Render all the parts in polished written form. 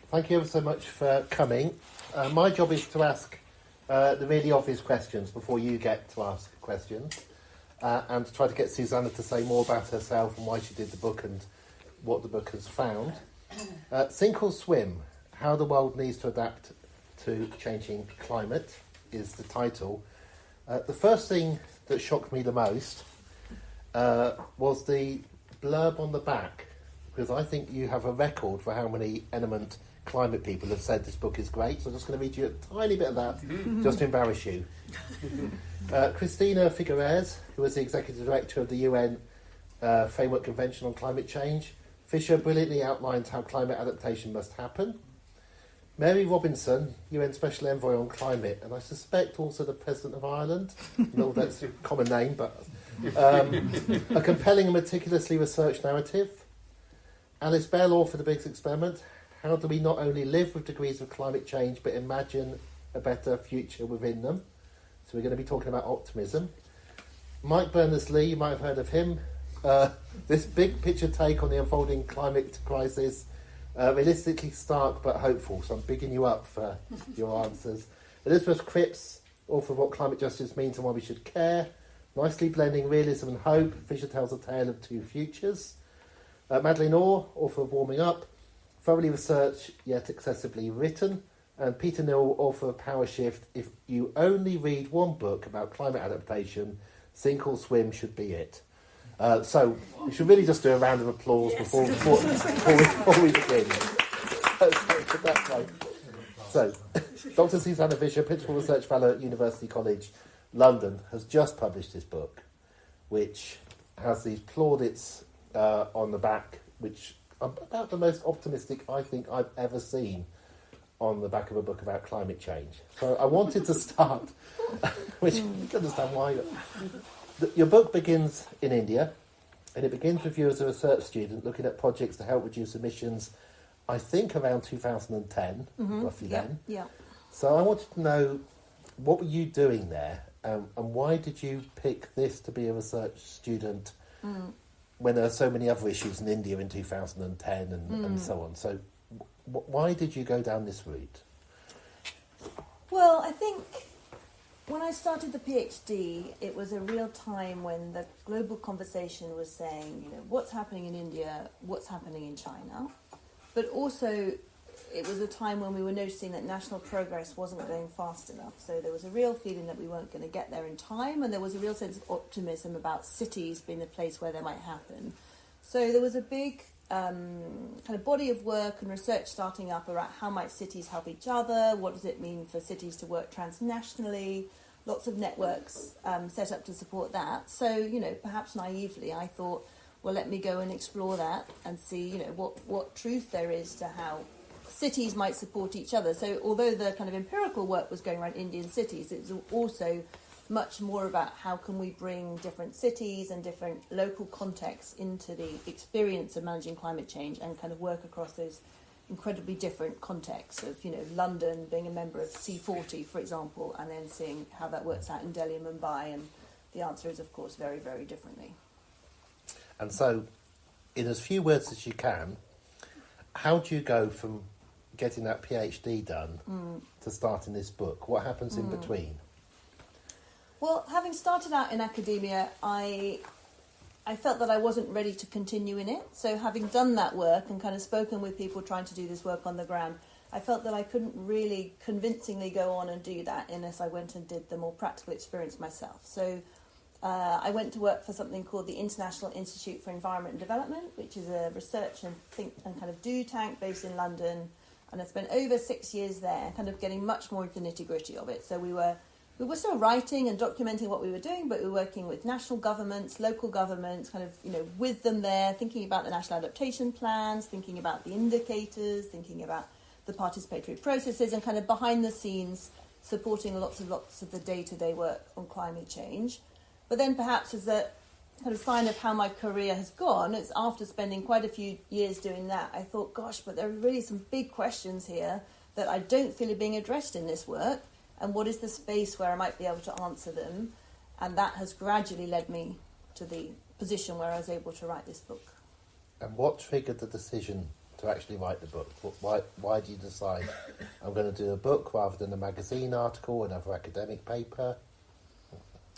Thank you ever so much for coming. My job is to ask the really obvious questions before you get to ask questions, and to try to get Susannah to say more about herself and why she did the book and what the book has found. Sink or Swim, How the World Needs to Adapt to Changing Climate is the title. The first thing that shocked me the most was the blurb on the back, because I think you have a record for how many eminent climate people have said this book is great, so I'm just going to read you a tiny bit of that just to embarrass you. Christina Figueres, who was the Executive Director of the UN Framework Convention on Climate Change, Fisher brilliantly outlines how climate adaptation must happen. Mary Robinson, UN Special Envoy on Climate, and I suspect also the President of Ireland, no, that's a common name, but a compelling and meticulously researched narrative. Alice Bell authored The Big Experiment, how do we not only live with degrees of climate change, but imagine a better future within them? So we're going to be talking about optimism. Mike Berners-Lee, you might have heard of him. This big picture take on the unfolding climate crisis, realistically stark but hopeful. So I'm bigging you up for your answers. Elizabeth Cripps, author of What Climate Justice Means and Why We Should Care. Nicely blending realism and hope, Fisher tells a tale of two futures. Madeleine Orr, author of Warming Up. Thoroughly researched yet accessibly written. And Peter Neal, author of Power Shift. If you only read one book about climate adaptation, Sink or Swim should be it. So we should really just do a round of applause before we begin. So, Dr. Susannah Fisher, Principal Research Fellow at University College London, has just published this book, which has these plaudits on the back, which are about the most optimistic I think I've ever seen on the back of a book about climate change. So I wanted to start, which you can understand why. Your book begins in India, and it begins with you as a research student looking at projects to help reduce emissions, I think around 2010, roughly then. Yeah. So I wanted to know, what were you doing there, and why did you pick this to be a research student when there are so many other issues in India in 2010 and so on? So why did you go down this route? Well, I think when I started the PhD, it was a real time when the global conversation was saying, you know, what's happening in India, what's happening in China. But also, it was a time when we were noticing that national progress wasn't going fast enough. So there was a real feeling that we weren't going to get there in time, and there was a real sense of optimism about cities being the place where they might happen. So there was a big kind of body of work and research starting up around how might cities help each other, what does it mean for cities to work transnationally, lots of networks set up to support that. So, you know, perhaps naively I thought, well, let me go and explore that and see, you know, what truth there is to how cities might support each other. So although the kind of empirical work was going around Indian cities, it was also much more about how can we bring different cities and different local contexts into the experience of managing climate change and kind of work across those incredibly different contexts of, you know, London being a member of C40, for example, and then seeing how that works out in Delhi and Mumbai. And the answer is, of course, very, very differently. And so, in as few words as you can, how do you go from getting that PhD done to starting this book? What happens in between? Well, having started out in academia, I felt that I wasn't ready to continue in it. So having done that work and kind of spoken with people trying to do this work on the ground, I felt that I couldn't really convincingly go on and do that unless I went and did the more practical experience myself. So I went to work for something called the International Institute for Environment and Development, which is a research and think and kind of do tank based in London. And I spent over 6 years there, kind of getting much more into the nitty-gritty of it. So we were still writing and documenting what we were doing, but we were working with national governments, local governments, kind of, you know, with them there, thinking about the national adaptation plans, thinking about the indicators, thinking about the participatory processes, and kind of behind the scenes supporting lots of the day-to-day work on climate change. But then perhaps as a kind of sign of how my career has gone, it's after spending quite a few years doing that, I thought, gosh, but there are really some big questions here that I don't feel are being addressed in this work. And what is the space where I might be able to answer them? And that has gradually led me to the position where I was able to write this book. And what triggered the decision to actually write the book? Why do you decide I'm going to do a book rather than a magazine article, another academic paper?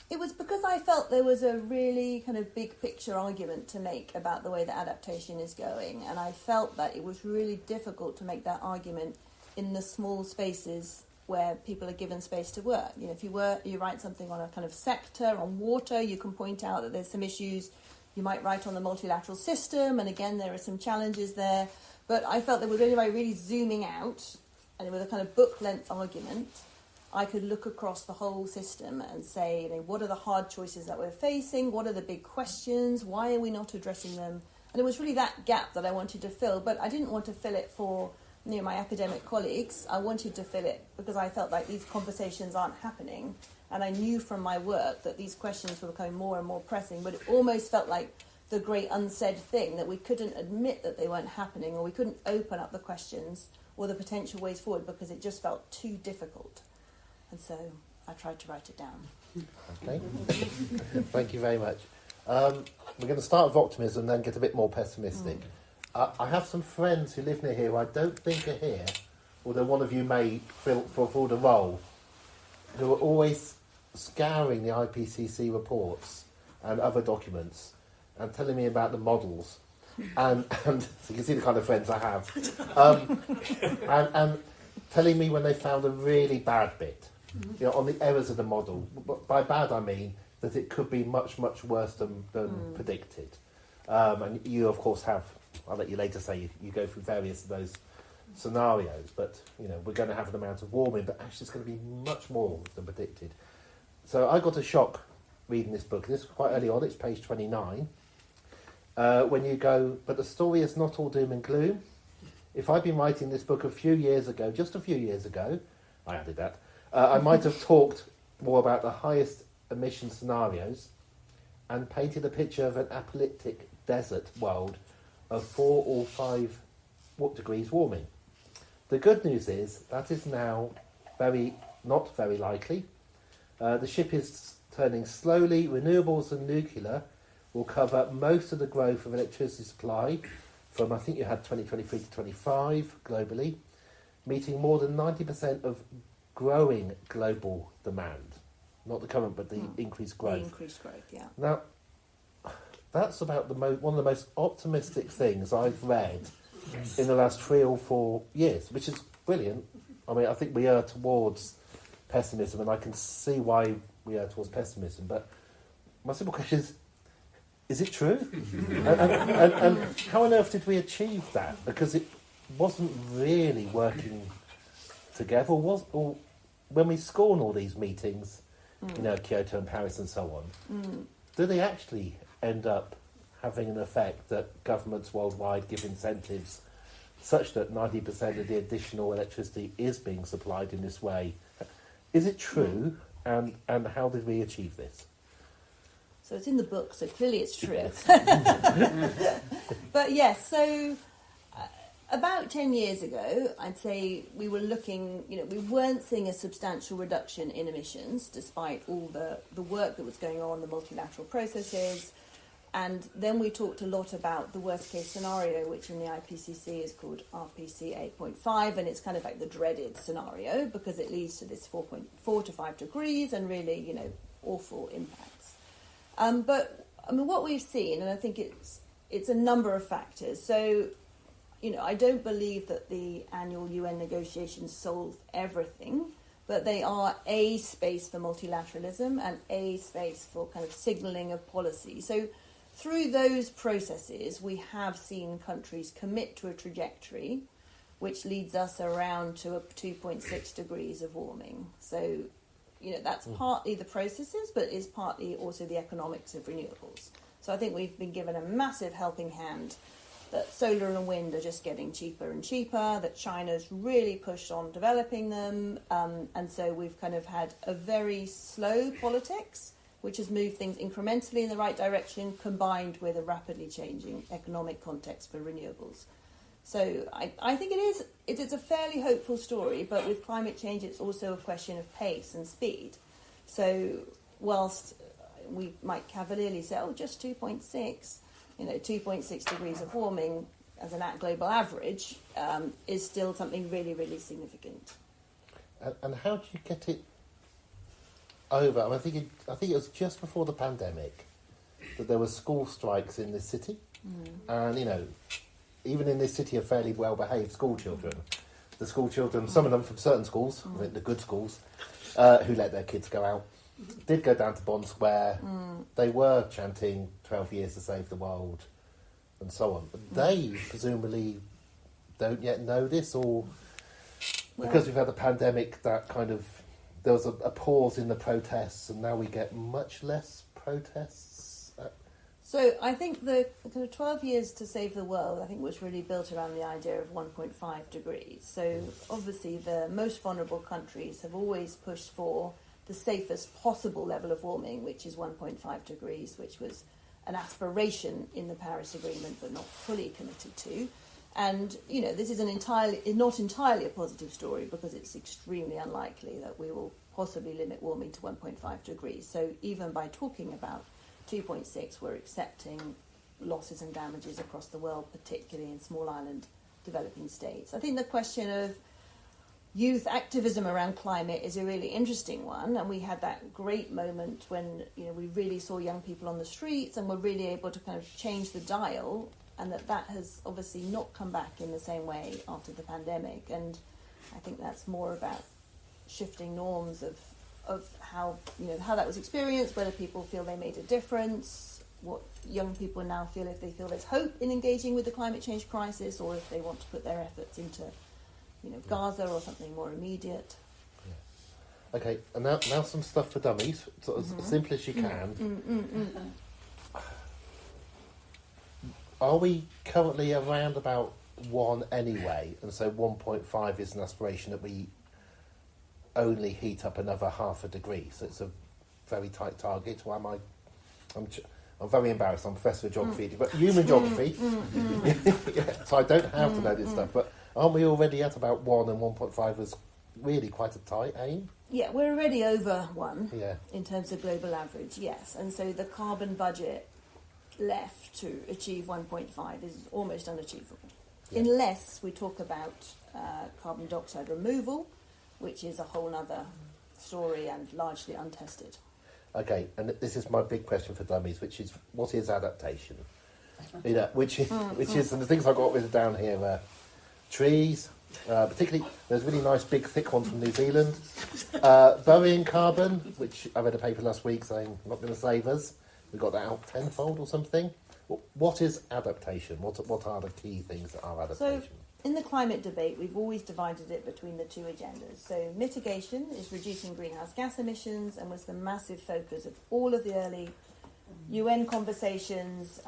It was because I felt there was a really kind of big picture argument to make about the way that adaptation is going, and I felt that it was really difficult to make that argument in the small spaces where people are given space to work. You know, if you write something on a kind of sector, on water, you can point out that there's some issues. You might write on the multilateral system, and again, there are some challenges there. But I felt that only by really zooming out, and with a kind of book-length argument, I could look across the whole system and say, you know, what are the hard choices that we're facing? What are the big questions? Why are we not addressing them? And it was really that gap that I wanted to fill, but I didn't want to fill it for my academic colleagues. I wanted to fill it because I felt like these conversations aren't happening, and I knew from my work that these questions were becoming more and more pressing, but it almost felt like the great unsaid thing, that we couldn't admit that they weren't happening, or we couldn't open up the questions or the potential ways forward because it just felt too difficult. And so I tried to write it down. Okay. Thank you very much. We're going to start with optimism and then get a bit more pessimistic. I have some friends who live near here who I don't think are here, although one of you may fulfill the role, who are always scouring the IPCC reports and other documents and telling me about the models. And so you can see the kind of friends I have. And telling me when they found a really bad bit, you know, on the errors of the model. By bad, I mean that it could be much, much worse than predicted. And you, of course, have, I'll let you later say, you go through various of those scenarios, but, you know, we're going to have an amount of warming, but actually it's going to be much more than predicted. So I got a shock reading this book. This is quite early on, it's page 29, when you go, but the story is not all doom and gloom. If I'd been writing this book a few years ago, just a few years ago, I added that, I might have talked more about the highest emission scenarios and painted a picture of an apocalyptic desert world of 4 or 5 degrees warming. The good news is that is now not very likely. The ship is turning slowly. Renewables and nuclear will cover most of the growth of electricity supply from, I think you had 2023 to 25 globally, meeting more than 90% of growing global demand. Not the current, but the increased growth. The increased growth, yeah. Now, that's about one of the most optimistic things I've read in the last 3 or 4 years, which is brilliant. I mean, I think we are towards pessimism, and I can see why we are towards pessimism. But my simple question is it true? and how on earth did we achieve that? Because it wasn't really working together. Or when we scorn all these meetings, you know, Kyoto and Paris and so on, do they actually end up having an effect that governments worldwide give incentives such that 90% of the additional electricity is being supplied in this way? Is it true, and how did we achieve this? So it's in the book, so clearly it's true. But yes, so about 10 years ago, I'd say we were looking, you know, we weren't seeing a substantial reduction in emissions despite all the work that was going on, the multilateral processes. And then we talked a lot about the worst case scenario, which in the IPCC is called RPC 8.5, and it's kind of like the dreaded scenario because it leads to this 4.4 to 5 degrees and really, you know, awful impacts. But I mean, what we've seen, and I think it's a number of factors. So, you know, I don't believe that the annual UN negotiations solve everything, but they are a space for multilateralism and a space for kind of signalling of policy. So through those processes, we have seen countries commit to a trajectory which leads us around to a 2.6 degrees of warming. So, you know, that's partly the processes, but is partly also the economics of renewables. So I think we've been given a massive helping hand that solar and wind are just getting cheaper and cheaper, that China's really pushed on developing them, and so we've kind of had a very slow politics, which has moved things incrementally in the right direction, combined with a rapidly changing economic context for renewables. So I think it's a fairly hopeful story, but with climate change, it's also a question of pace and speed. So whilst we might cavalierly say, oh, just 2.6, you know, 2.6 degrees of warming, as an global average, is still something really, really significant. And how do you get it over? I think it was just before the pandemic that there were school strikes in this city, and even in this city, are fairly well-behaved school children. The school children, some of them from certain schools, the good schools, who let their kids go out, did go down to Bond Square. They were chanting 12 years to save the world and so on. But they presumably don't yet know this, or because we've had the pandemic, that kind of, there was a pause in the protests, and now we get much less protests. So I think the kind of 12 years to save the world, I think, was really built around the idea of 1.5 degrees. So obviously the most vulnerable countries have always pushed for the safest possible level of warming, which is 1.5 degrees, which was an aspiration in the Paris Agreement, but not fully committed to. And, this is not entirely a positive story, because it's extremely unlikely that we will possibly limit warming to 1.5 degrees. So even by talking about 2.6, we're accepting losses and damages across the world, particularly in small island developing states. I think the question of youth activism around climate is a really interesting one, and we had that great moment when we really saw young people on the streets and were really able to kind of change the dial, and that has obviously not come back in the same way after the pandemic. And I think that's more about shifting norms of how how that was experienced, whether people feel they made a difference, what young people now feel, if they feel there's hope in engaging with the climate change crisis, or if they want to put their efforts into Gaza or something more immediate. Yeah. Okay, and now some stuff for dummies, sort of as simple as you can. Are we currently around about 1 anyway, and so 1.5 is an aspiration that we only heat up another half a degree, so it's a very tight target? Or am I? I'm very embarrassed. I'm Professor of Geography, but human geography, yeah, so I don't have to know this stuff. But aren't we already at about 1, and 1.5 was really quite a tight aim? Yeah, we're already over 1 in terms of global average, yes. And so the carbon budget left to achieve 1.5 is almost unachievable, unless we talk about carbon dioxide removal, which is a whole other story and largely untested. Okay, and this is my big question for dummies, which is, what is adaptation? Which is and the things I got with down here, trees, particularly there's really nice big thick ones from New Zealand, burying carbon, which I read a paper last week saying not going to save us. We got that out tenfold or something. What is adaptation? What are the key things that are adaptation? So, in the climate debate, we've always divided it between the two agendas. So mitigation is reducing greenhouse gas emissions, and was the massive focus of all of the early UN conversations,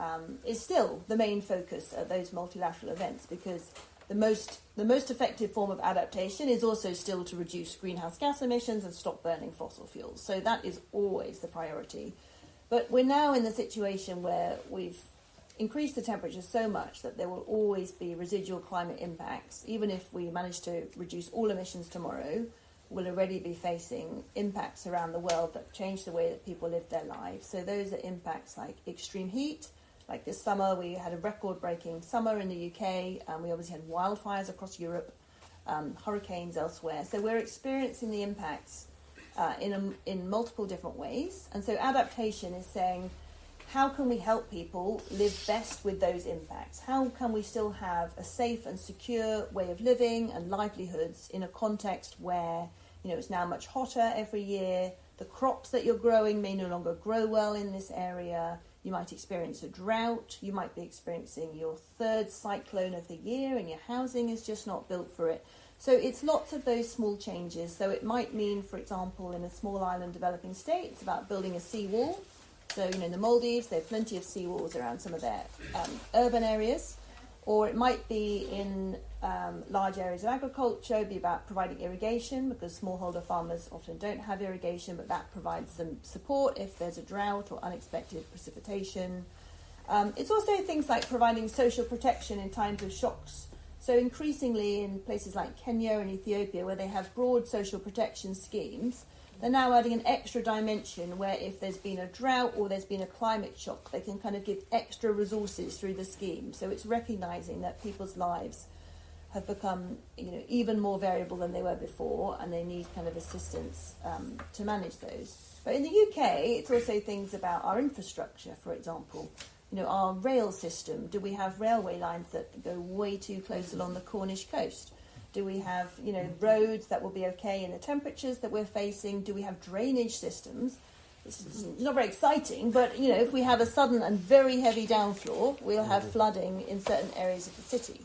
is still the main focus at those multilateral events, because the most effective form of adaptation is also still to reduce greenhouse gas emissions and stop burning fossil fuels. So that is always the priority. But we're now in the situation where we've increase the temperature so much that there will always be residual climate impacts. Even if we manage to reduce all emissions tomorrow, we'll already be facing impacts around the world that change the way that people live their lives. So those are impacts like extreme heat. Like this summer, we had a record-breaking summer in the UK, and we obviously had wildfires across Europe, hurricanes elsewhere. So we're experiencing the impacts in multiple different ways. And so adaptation is saying, how can we help people live best with those impacts? How can we still have a safe and secure way of living and livelihoods in a context where, it's now much hotter every year, the crops that you're growing may no longer grow well in this area, you might experience a drought, you might be experiencing your 3rd cyclone of the year and your housing is just not built for it. So it's lots of those small changes. So it might mean, for example, in a small island developing state, it's about building a seawall. So, in the Maldives, there are plenty of seawalls around some of their urban areas. Or it might be in large areas of agriculture, it'd be about providing irrigation, because smallholder farmers often don't have irrigation, but that provides them support if there's a drought or unexpected precipitation. It's also things like providing social protection in times of shocks. So increasingly in places like Kenya and Ethiopia, where they have broad social protection schemes, They're now adding an extra dimension where if there's been a drought or there's been a climate shock, they can kind of give extra resources through the scheme. So it's recognising that people's lives have become, even more variable than they were before, and they need kind of assistance to manage those. But in the UK, it's also things about our infrastructure, for example. Our rail system. Do we have railway lines that go way too close along the Cornish coast? Do we have, roads that will be okay in the temperatures that we're facing? Do we have drainage systems? It's not very exciting, but, if we have a sudden and very heavy downflow, we'll have flooding in certain areas of the city.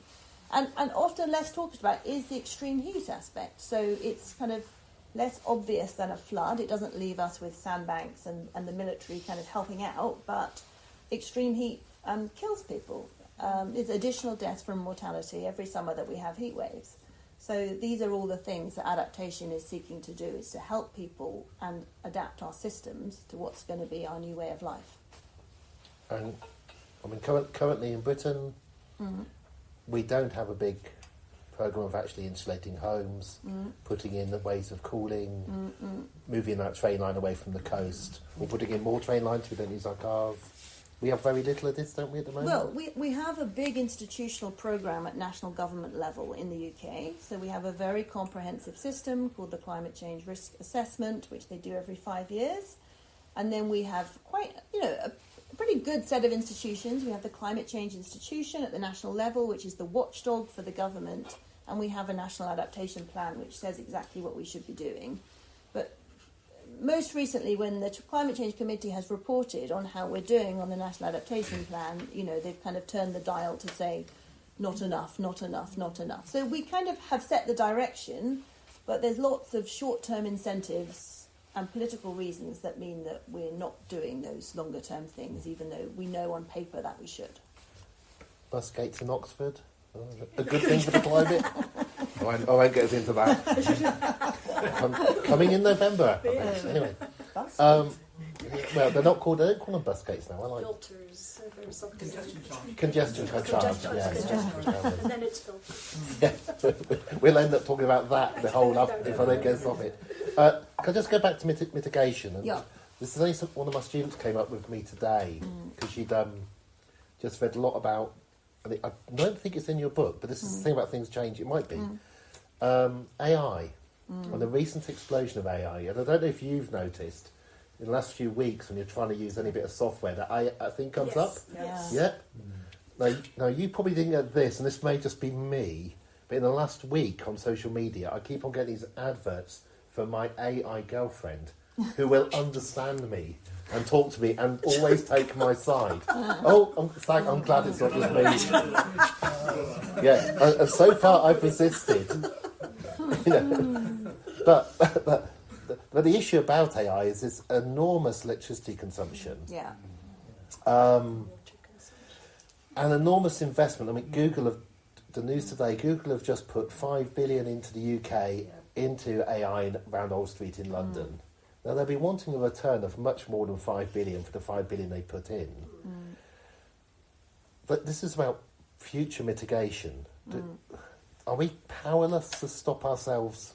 And often less talked about is the extreme heat aspect. So it's kind of less obvious than a flood. It doesn't leave us with sandbanks and the military kind of helping out, but extreme heat kills people. It's additional deaths from mortality every summer that we have heat waves. So these are all the things that adaptation is seeking to do, is to help people and adapt our systems to what's going to be our new way of life. And currently in Britain, we don't have a big programme of actually insulating homes, putting in the ways of cooling, moving that train line away from the coast, or putting in more train lines so we don't use our cars. We have very little of this, don't we, at the moment? Well, we have a big institutional programme at national government level in the UK. So we have a very comprehensive system called the Climate Change Risk Assessment, which they do every 5 years. And then we have quite, a pretty good set of institutions. We have the Climate Change Institution at the national level, which is the watchdog for the government. And we have a national adaptation plan, which says exactly what we should be doing. But most recently, when the Climate Change Committee has reported on how we're doing on the National Adaptation Plan, they've kind of turned the dial to say, not enough, not enough, not enough. So we kind of have set the direction, but there's lots of short-term incentives and political reasons that mean that we're not doing those longer-term things, even though we know on paper that we should. Bus gates in Oxford, a good thing for the climate. I won't get us into that. Coming in November. Anyway, well, they don't call them bus gates now. I like filters. congestion charge. And then it's filters. Yeah, we'll end up talking about that the whole if I don't get us off it. Can I just go back to mitigation? And this is only one of my students came up with me today because she'd just read a lot about. I don't think it's in your book, but this is the thing about things change. It might be AI and the recent explosion of AI. And I don't know if you've noticed in the last few weeks when you're trying to use any bit of software that I think comes up. Yes. Yeah. Now you probably didn't get this, and this may just be me, but in the last week on social media, I keep on getting these adverts for my AI girlfriend who will understand me and talk to me and always take my side. I'm glad it's not just me. Yeah, and so far I've resisted. But the issue about AI is this enormous electricity consumption. Yeah. And enormous investment. I mean, the news today, Google have just put 5 billion into the UK into AI around Old Street in London. Now, they'll be wanting a return of much more than 5 billion for the 5 billion they put in. But this is about future mitigation. Are we powerless to stop ourselves?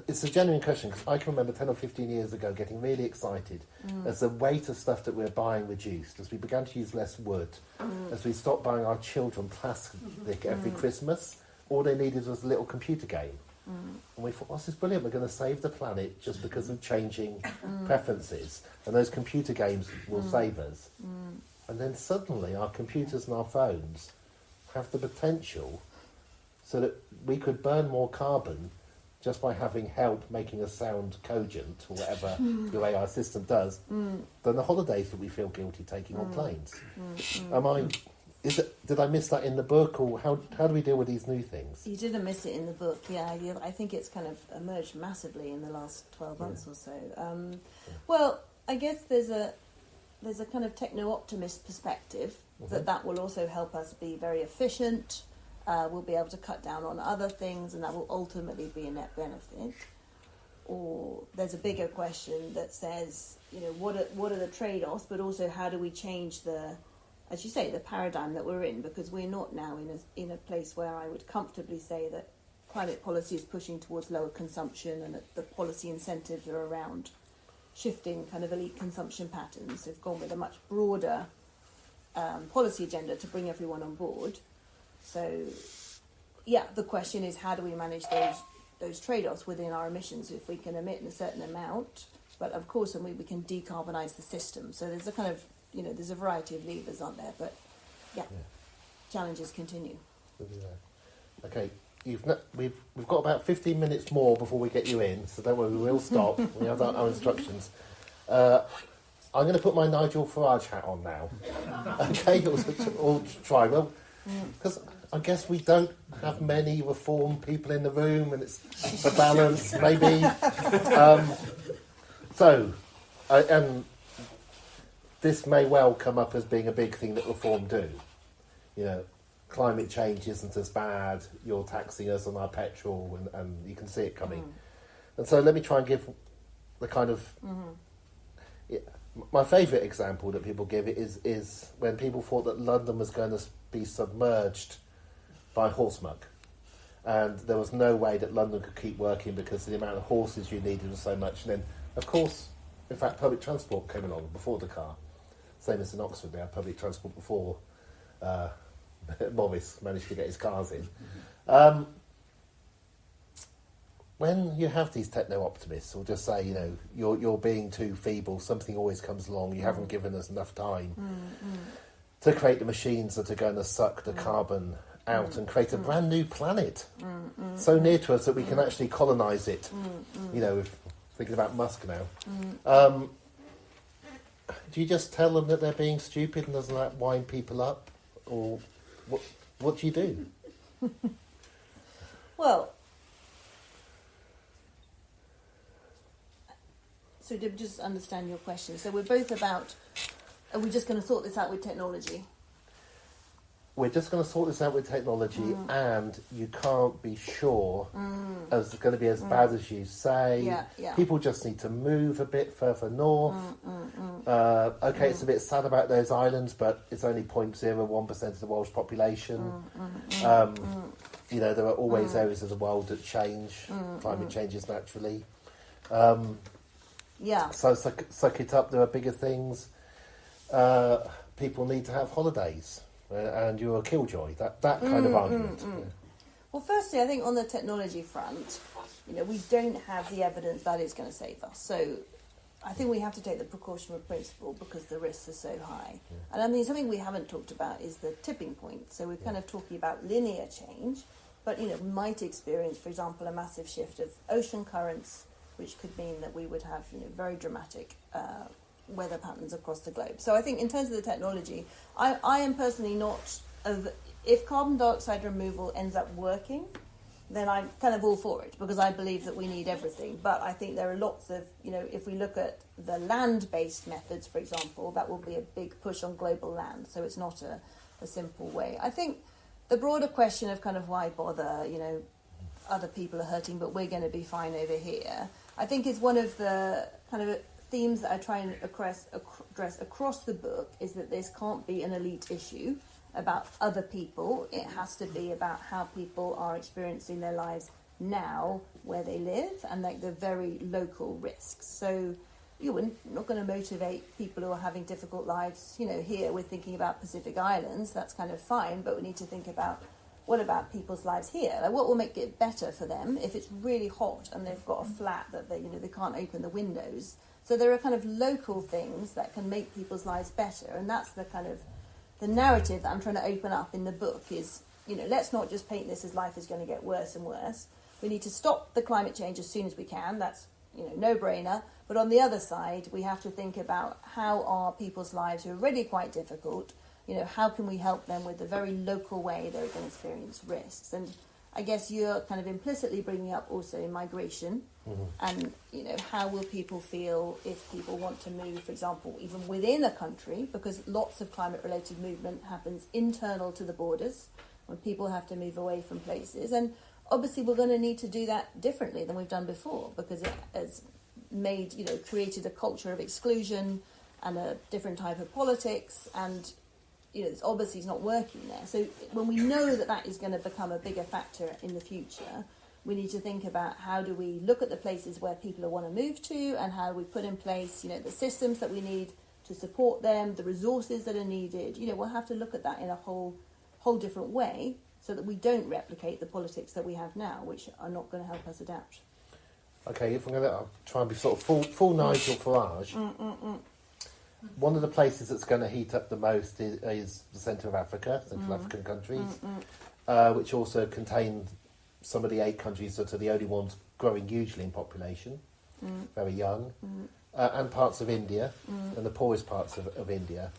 It's a genuine question, because I can remember 10 or 15 years ago getting really excited as the weight of stuff that we're buying reduced, as we began to use less wood, as we stopped buying our children plastic every Christmas. All they needed was a little computer game. And we thought, this is brilliant, we're going to save the planet just because of changing preferences, and those computer games will save us. And then suddenly our computers and our phones have the potential so that we could burn more carbon just by having help making us sound cogent, or whatever your AI assistant does, than the holidays that we feel guilty taking on planes. Did I miss that in the book, or how do we deal with these new things? You didn't miss it in the book, yeah. I think it's kind of emerged massively in the last 12 months or so. Well, I guess there's a kind of techno-optimist perspective that will also help us be very efficient. We'll be able to cut down on other things, and that will ultimately be a net benefit. Or there's a bigger question that says, what are the trade-offs, but also how do we change as you say, the paradigm that we're in, because we're not now in a place where I would comfortably say that climate policy is pushing towards lower consumption, and that the policy incentives are around shifting kind of elite consumption patterns. They've gone with a much broader policy agenda to bring everyone on board. So, yeah, the question is, how do we manage those trade-offs within our emissions if we can emit in a certain amount, but of course, and we can decarbonise the system. So there's a kind of, there's a variety of levers, aren't there? But yeah. Challenges continue. Okay, we've got about 15 minutes more before we get you in, so don't worry, we will stop. We have our instructions. I'm going to put my Nigel Farage hat on now. Okay, or try. Well, because I guess we don't have many reform people in the room, and it's a balance, maybe. And this may well come up as being a big thing that reform do. Climate change isn't as bad, you're taxing us on our petrol, and you can see it coming. And so let me try and give the kind of... my favourite example that people give it is when people thought that London was going to be submerged by horse muck. And there was no way that London could keep working because the amount of horses you needed was so much. And then, of course, in fact, public transport came along before the car. Same as in Oxford, they had public transport before... Morris managed to get his cars in. When you have these techno-optimists who'll just say, you're being too feeble, something always comes along, you haven't given us enough time to create the machines that are going to suck the carbon out and create a brand new planet so near to us that we can actually colonise it. If thinking about Musk now. Do you just tell them that they're being stupid and doesn't that wind people up? Or what do you do? Well, so to just understand your question, so we're both about, are we just going to sort this out with technology? We're just going to sort this out with technology, and you can't be sure as it's going to be as bad as you say. People just need to move a bit further north. It's a bit sad about those islands, but it's only 0.01% of the world's population. There are always areas of the world that change. Climate changes naturally. So suck it up. There are bigger things. People need to have holidays. And you're a killjoy, that kind of argument. Well, firstly, I think on the technology front, we don't have the evidence that it's going to save us. So I think we have to take the precautionary principle because the risks are so high. And I mean, something we haven't talked about is the tipping point. So we're kind of talking about linear change, but, we might experience, for example, a massive shift of ocean currents, which could mean that we would have, very dramatic weather patterns across the globe. So I think in terms of the technology, I am personally not if carbon dioxide removal ends up working, then I'm kind of all for it because I believe that we need everything. But I think there are lots of, if we look at the land-based methods, for example, that will be a big push on global land. So it's not a simple way. I think the broader question of kind of why bother, other people are hurting, but we're going to be fine over here, I think is one of the kind of themes that I try and address across the book is that this can't be an elite issue about other people. It has to be about how people are experiencing their lives now where they live and like the very local risks. So we're not going to motivate people who are having difficult lives. Here we're thinking about Pacific Islands. That's kind of fine, but we need to think about what about people's lives here? Like, what will make it better for them if it's really hot and they've got a flat that they can't open the windows? So there are kind of local things that can make people's lives better, and that's the kind of the narrative that I'm trying to open up in the book is, let's not just paint this as life is going to get worse and worse. We need to stop the climate change as soon as we can. That's, no-brainer. But on the other side, we have to think about how are people's lives who are already quite difficult, how can we help them with the very local way they're going to experience risks? And I guess you're kind of implicitly bringing up also migration and, how will people feel if people want to move, for example, even within a country, because lots of climate-related movement happens internal to the borders when people have to move away from places. And obviously we're going to need to do that differently than we've done before because it has made, created a culture of exclusion and a different type of politics and, it's obviously not working there. So when we know that is going to become a bigger factor in the future, We need to think about how do we look at the places where people want to move to, and how we put in place, the systems that we need to support them, the resources that are needed. We'll have to look at that in a whole different way, so that we don't replicate the politics that we have now, which are not going to help us adapt. Okay, if I'm going to try and be sort of full Nigel Farage, one of the places that's going to heat up the most is the centre of Africa, Central African countries, which also contain some of the 8 countries that are the only ones growing hugely in population, very young, and parts of India, and the poorest parts of India.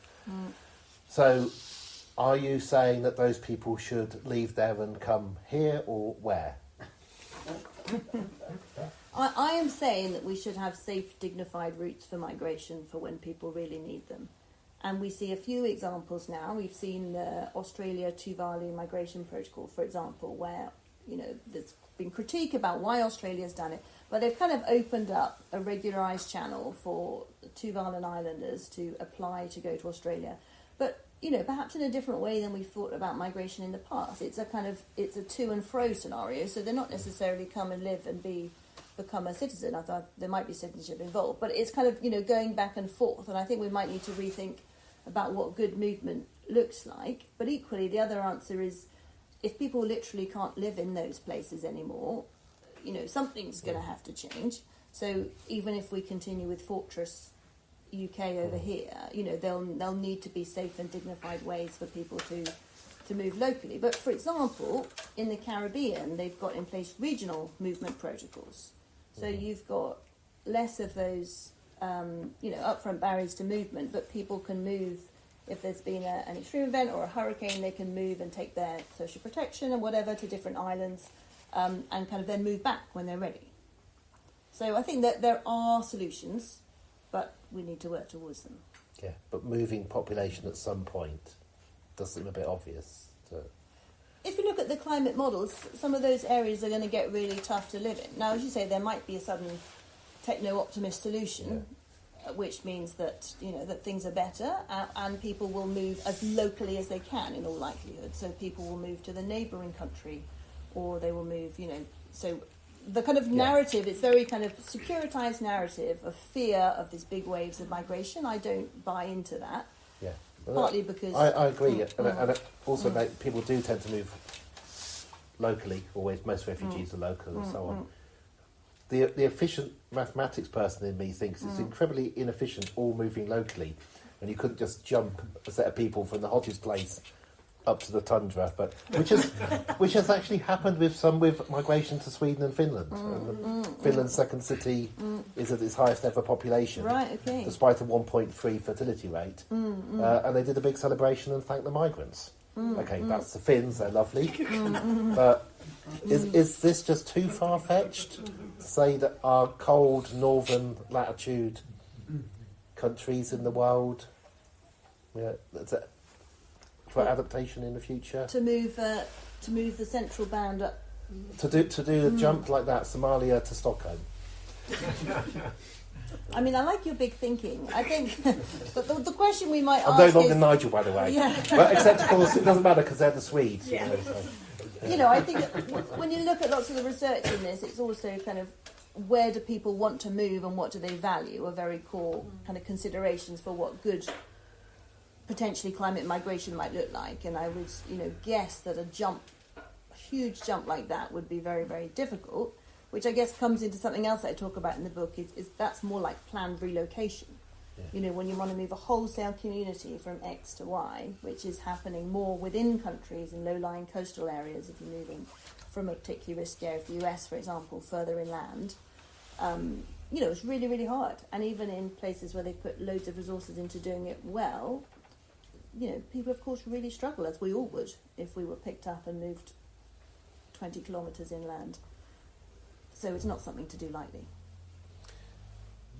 So, are you saying that those people should leave there and come here, or where? I am saying that we should have safe, dignified routes for migration for when people really need them. And we see a few examples now. We've seen the Australia-Tuvalu migration protocol, for example, where, there's been critique about why Australia's done it, but they've kind of opened up a regularised channel for the Tuvalu Islanders to apply to go to Australia. But, perhaps in a different way than we've thought about migration in the past. It's a to and fro scenario, so they're not necessarily come and live and become a citizen. I thought there might be citizenship involved, but it's kind of, going back and forth. And I think we might need to rethink about what good movement looks like. But equally, the other answer is, if people literally can't live in those places anymore, something's going to have to change. So even if we continue with Fortress UK over here, there'll need to be safe and dignified ways for people to move locally. But for example, in the Caribbean, they've got in place regional movement protocols. So you've got less of those, upfront barriers to movement, but people can move. If there's been an extreme event or a hurricane, they can move and take their social protection and whatever to different islands, and kind of then move back when they're ready. So I think that there are solutions, but we need to work towards them. Yeah, but moving population at some point does seem a bit obvious. If you look at the climate models, some of those areas are going to get really tough to live in. Now, as you say, there might be a sudden techno-optimist solution, which means that that things are better, and people will move as locally as they can in all likelihood. So people will move to the neighbouring country, or they will move. So the kind of narrative is very kind of securitized narrative of fear of these big waves of migration. I don't buy into that. Yeah. Partly because I agree, and also people do tend to move locally. Always, most refugees are local, and so on. The efficient mathematics person in me thinks it's incredibly inefficient all moving locally, and you couldn't just jump a set of people from the hottest place up to the tundra, but which has actually happened with migration to Sweden and Finland. Finland's second city is at its highest ever population, despite a 1.3 fertility rate, and they did a big celebration and thanked the migrants. That's the Finns; they're lovely, but is this just too far-fetched to say that our cold northern latitude countries in the world, for adaptation in the future, to move the central band up, to do a jump like that, Somalia to Stockholm? I mean, I like your big thinking. I think, but the question we might ask I'm no longer Nigel, by the way. But except, of course, it doesn't matter because they're the Swedes. Yeah. I think when you look at lots of the research in this, it's also kind of where do people want to move and what do they value are very core kind of considerations for what good potentially climate migration might look like. And I would, guess that a huge jump like that would be very, very difficult, which I guess comes into something else that I talk about in the book, is that's more like planned relocation. Yeah. When you want to move a wholesale community from X to Y, which is happening more within countries in low-lying coastal areas, if you're moving from a particularly risky area of the US, for example, further inland, it's really, really hard. And even in places where they've put loads of resources into doing it well, people, of course, really struggle, as we all would if we were picked up and moved 20 kilometres inland. So it's not something to do lightly.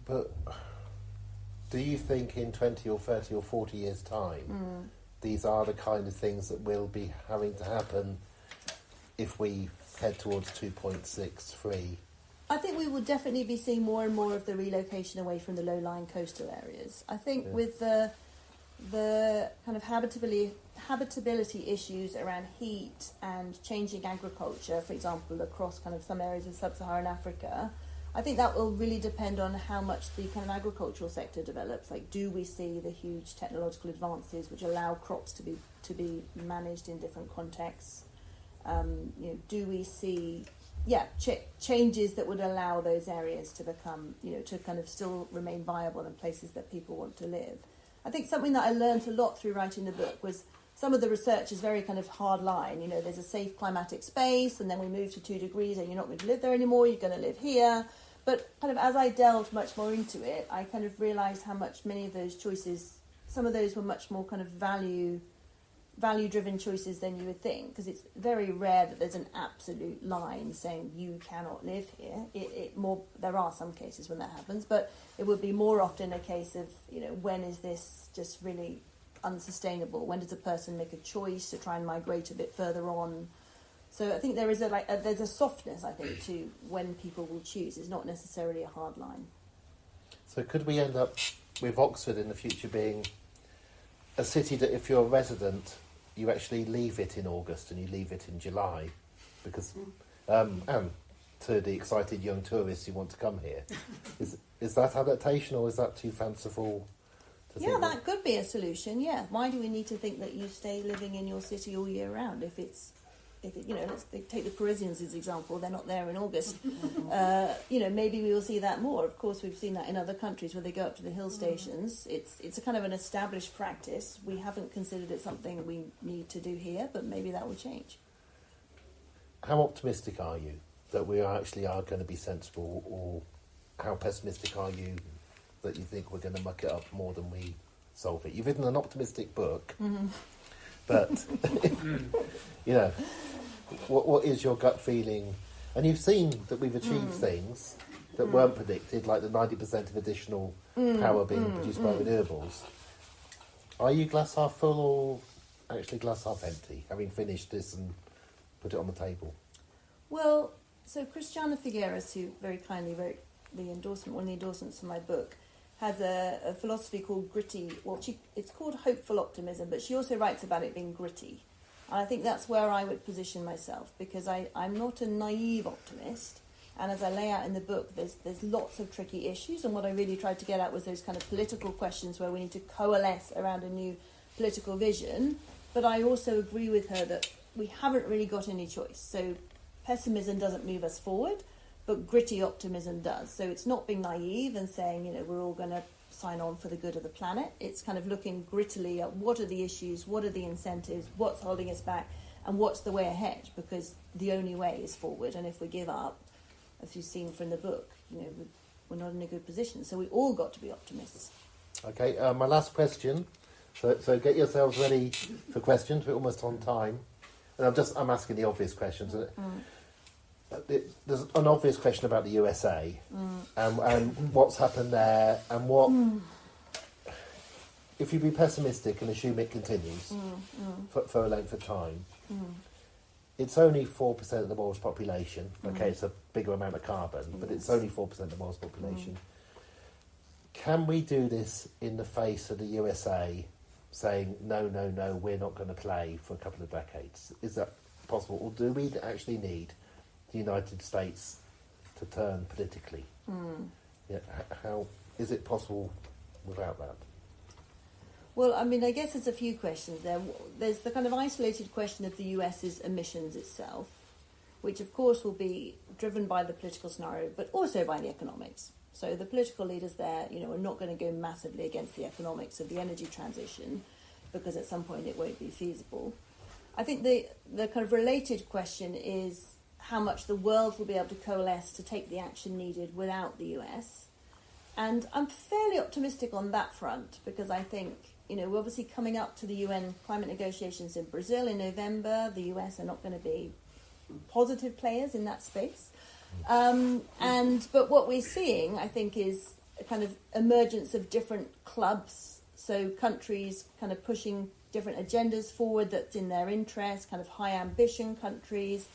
But do you think in 20 or 30 or 40 years' time, these are the kind of things that will be having to happen if we head towards 2.63? I think we will definitely be seeing more and more of the relocation away from the low-lying coastal areas. I think with the the kind of habitability issues around heat and changing agriculture, for example, across kind of some areas of sub-Saharan Africa, I think that will really depend on how much the kind of agricultural sector develops. Like, do we see the huge technological advances which allow crops to be managed in different contexts? Do we see changes that would allow those areas to become, to kind of still remain viable and places that people want to live? I think something that I learned a lot through writing the book was some of the research is very kind of hard line. There's a safe climatic space, and then we move to 2 degrees and you're not going to live there anymore, you're going to live here. But kind of as I delved much more into it, I kind of realised how much many of those choices, some of those were much more kind of value-driven choices than you would think, because it's very rare that there's an absolute line saying you cannot live here. There are some cases when that happens, but it would be more often a case of, when is this just really unsustainable? When does a person make a choice to try and migrate a bit further on? So I think there is there's a softness, I think, to when people will choose. It's not necessarily a hard line. So could we end up with Oxford in the future being a city that if you're a resident, you actually leave it in August and you leave it in July, because and to the excited young tourists who want to come here, is that adaptation, or is that too fanciful? Yeah, that could be a solution. Yeah, why do we need to think that you stay living in your city all year round if let's take the Parisians as an example, they're not there in August. Maybe we will see that more. Of course, we've seen that in other countries where they go up to the hill stations. It's a kind of an established practice. We haven't considered it something we need to do here, but maybe that will change. How optimistic are you that we are going to be sensible, or how pessimistic are you that you think we're going to muck it up more than we solve it? You've written an optimistic book, but what is your gut feeling? And you've seen that we've achieved things that weren't predicted, like the 90% of additional power being produced by renewables. Are you glass half full or actually glass half empty, having finished this and put it on the table? Well, so Christiana Figueres, who very kindly wrote one of the endorsements for my book, has a philosophy called gritty. Well, it's called hopeful optimism, but she also writes about it being gritty. And I think that's where I would position myself, because I'm not a naive optimist. And as I lay out in the book, there's lots of tricky issues. And what I really tried to get at was those kind of political questions where we need to coalesce around a new political vision. But I also agree with her that we haven't really got any choice. So pessimism doesn't move us forward, but gritty optimism does. So it's not being naive and saying, we're all going to sign on for the good of the planet. It's kind of looking grittily at what are the issues, what are the incentives, what's holding us back, and what's the way ahead, because the only way is forward. And if we give up, as you've seen from the book, we're not in a good position. So we all got to be optimists. Okay, my last question. So get yourselves ready for questions. We're almost on time. And I'm asking the obvious questions. There's an obvious question about the USA and what's happened there, and what if you be pessimistic and assume it continues for a length of time. It's only 4% of the world's population. Okay, it's a bigger amount of carbon, but it's only 4% of the world's population. Can we do this in the face of the USA saying, no, we're not going to play for a couple of decades? Is that possible? Or do we actually need the United States to turn politically? Yeah, how is it possible without that? Well, I mean, I guess there's a few questions there. There's the kind of isolated question of the US's emissions itself, which of course will be driven by the political scenario, but also by the economics. So the political leaders there, are not going to go massively against the economics of the energy transition, because at some point it won't be feasible. I think the kind of related question is how much the world will be able to coalesce to take the action needed without the US. And I'm fairly optimistic on that front, because I think, we're obviously coming up to the UN climate negotiations in Brazil in November. The US are not going to be positive players in that space. But what we're seeing, I think, is a kind of emergence of different clubs. So countries kind of pushing different agendas forward that's in their interest, kind of high ambition countries.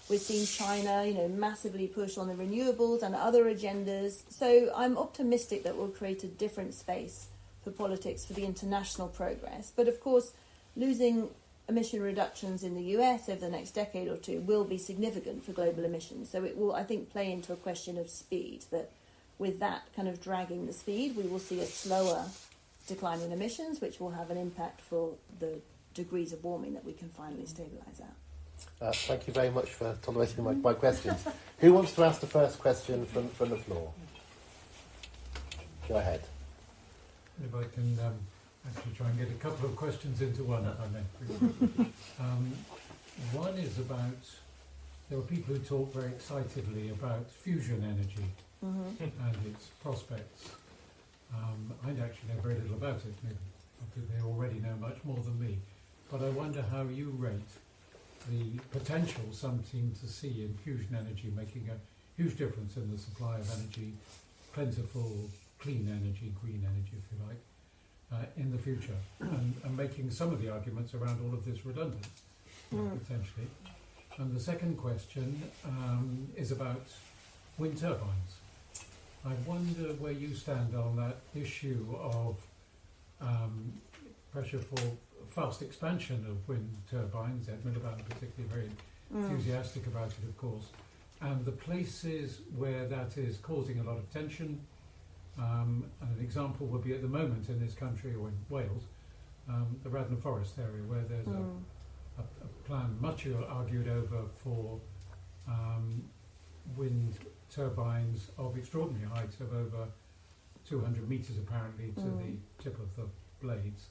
We've seen China, massively push on the renewables and other agendas. So I'm optimistic that we'll create a different space for politics for the international progress. But of course, losing emission reductions in the US over the next decade or two will be significant for global emissions. So it will, I think, play into a question of speed, that with that kind of dragging the speed, we will see a slower decline in emissions, which will have an impact for the degrees of warming that we can finally stabilise at. Thank you very much for tolerating my questions. Who wants to ask the first question from the floor? Go ahead. If I can actually try and get a couple of questions into one, if I may. One is about, there are people who talk very excitedly about fusion energy and its prospects. I actually know very little about it. Maybe they already know much more than me. But I wonder how you rate the potential some seem to see in fusion energy making a huge difference in the supply of energy, plentiful, clean energy, green energy, if you like, in the future, and making some of the arguments around all of this redundant, potentially. And the second question is about wind turbines. I wonder where you stand on that issue of pressure for fast expansion of wind turbines. Ed Miliband particularly very enthusiastic about it, of course. And the places where that is causing a lot of tension. And an example would be at the moment in this country, or in Wales, the Radnor Forest area, where there's a plan much argued over for wind turbines of extraordinary heights of over 200 metres apparently to the tip of the blades,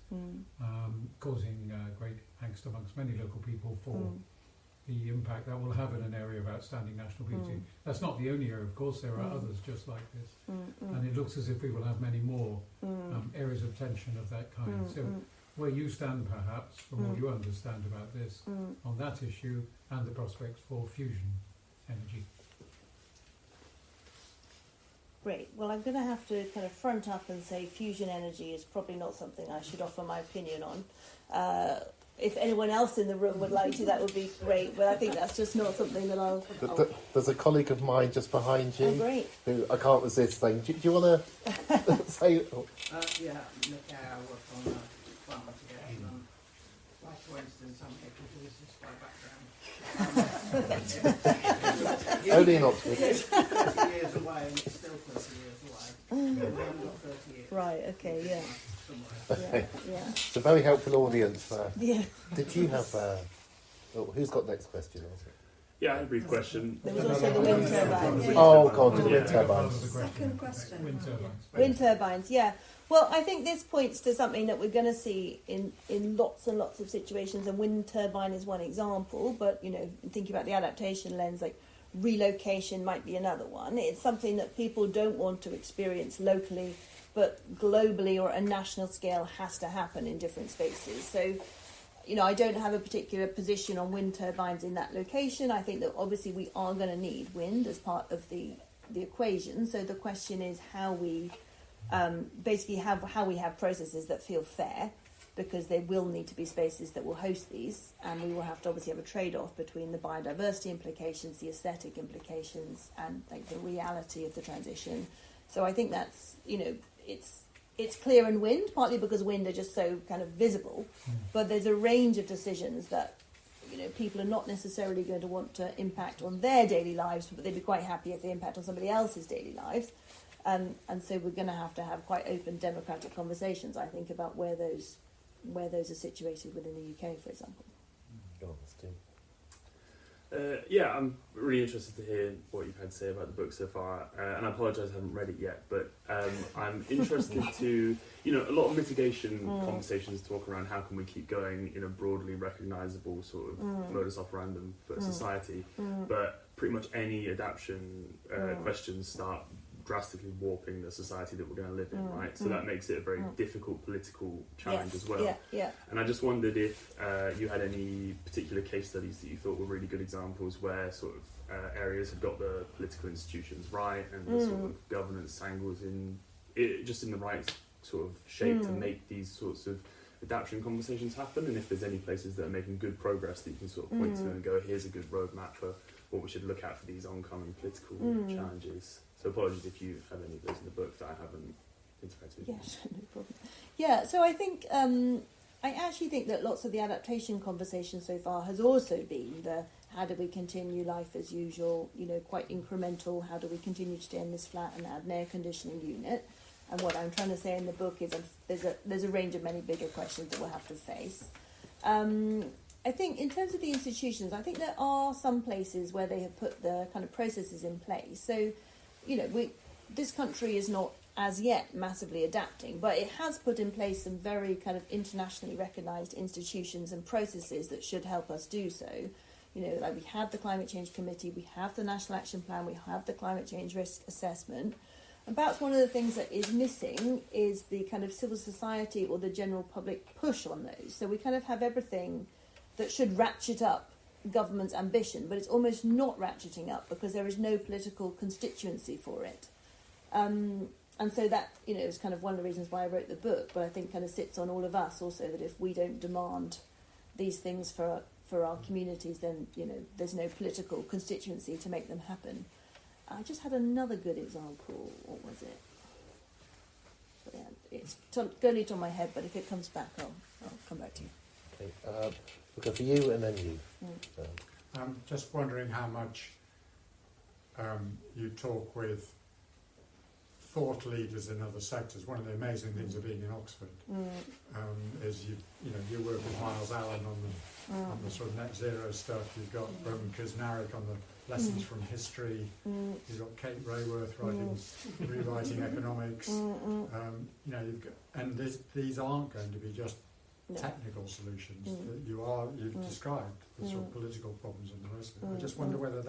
causing great angst amongst many local people for the impact that will have in an area of outstanding national beauty. That's not the only area, of course, there are others just like this. And it looks as if we will have many more areas of tension of that kind. So where you stand, perhaps, from what you understand about this, on that issue and the prospects for fusion energy. Great. Well, I'm going to have to kind of front up and say fusion energy is probably not something I should offer my opinion on. If anyone else in the room would like to, that would be great. But I think that's just not something that I'll... There's a colleague of mine just behind you. Oh, great. Who I can't resist saying, do you want to say... Yeah, Nick, I work on a farm together. Like, for instance, I'm a physicist by background. Only in Oxford. 30 years away, and it's still 30 years away. We haven't got 30 years. Right, okay, yeah. Okay. Yeah. It's a very helpful audience. Yeah. Did you have... who's got next question? Yeah, I had a brief question. There was also the wind turbines. Oh, God, the wind turbines. Second question. Wind turbines. Wind turbines, yeah. Well, I think this points to something that we're going to see in lots and lots of situations, and wind turbine is one example, but, you know, thinking about the adaptation lens, like relocation might be another one. It's something that people don't want to experience locally, but globally or at a national scale has to happen in different spaces. So, you know, I don't have a particular position on wind turbines in that location. I think that obviously we are going to need wind as part of the equation. So the question is how we basically how we have processes that feel fair, because there will need to be spaces that will host these, and we will have to obviously have a trade-off between the biodiversity implications, the aesthetic implications, and like the reality of the transition. So I think that's, you know, it's clear in wind, partly because wind are just so kind of visible, but there's a range of decisions that, you know, people are not necessarily going to want to impact on their daily lives, but they'd be quite happy if they impact on somebody else's daily lives. And so we're going to have quite open democratic conversations, I think, about where those are situated within the UK, for example. Yeah, I'm really interested to hear what you've had to say about the book so far, and I apologise I haven't read it yet, but I'm interested to, you know, a lot of mitigation conversations talk around how can we keep going in a broadly recognisable sort of modus operandum for society, but pretty much any adaptation questions start drastically warping the society that we're going to live in, right? So that makes it a very difficult political challenge as well. Yeah. And I just wondered if you had any particular case studies that you thought were really good examples where sort of areas have got the political institutions right and the sort of governance angles in the right sort of shape to make these sorts of adaptation conversations happen, and if there's any places that are making good progress that you can sort of point to and go, here's a good roadmap for what we should look at for these oncoming political challenges. So apologies if you have any of those in the book that I haven't interactive. Yes, no problem. Yeah, so I think I actually think that lots of the adaptation conversation so far has also been the how do we continue life as usual, quite incremental, how do we continue to stay in this flat and add an air conditioning unit. And what I'm trying to say in the book is there's a range of many bigger questions that we'll have to face. I think in terms of the institutions, I think there are some places where they have put the kind of processes in place. So, this country is not as yet massively adapting, but it has put in place some very kind of internationally recognised institutions and processes that should help us do so. Like we have the Climate Change Committee, we have the National Action Plan, we have the Climate Change Risk Assessment. And perhaps one of the things that is missing is the kind of civil society or the general public push on those. So we kind of have everything that should ratchet up government's ambition, but it's almost not ratcheting up because there is no political constituency for it. And so that, is kind of one of the reasons why I wrote the book, but I think kind of sits on all of us also that if we don't demand these things for our communities, then, there's no political constituency to make them happen. I just had another good example. What was it? Yeah, it's going on my head, but if it comes back, I'll come back to you. Okay, we'll go for you and then you. I'm just wondering how much you talk with thought leaders in other sectors. One of the amazing things of being in Oxford is you work with Miles Allen on the sort of net zero stuff. You've got Roman Kusnarek on the lessons from history. You've got Kate Rayworth rewriting economics. You've got, and these aren't going to be just technical solutions. That you've described the sort of political problems and the rest of it. I just wonder whether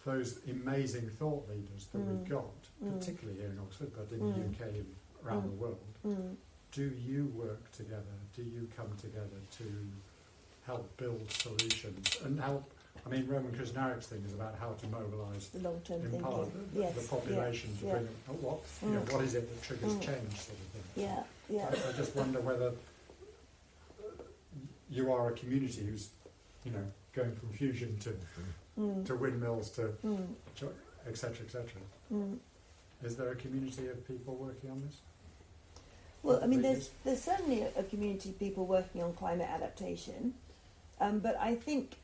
those amazing thought leaders that we've got, particularly here in Oxford, but in the UK and around the world, do you work together? Do you come together to help build solutions and help? I mean, Roman Kusnarek's thing is about how to mobilise The long-term in thinking. part the population to bring what is it that triggers change, sort of thing. Yeah. I just wonder whether you are a community who's, going from fusion to windmills to etc. Is there a community of people working on this? Well, I mean, there's certainly a community of people working on climate adaptation, but I think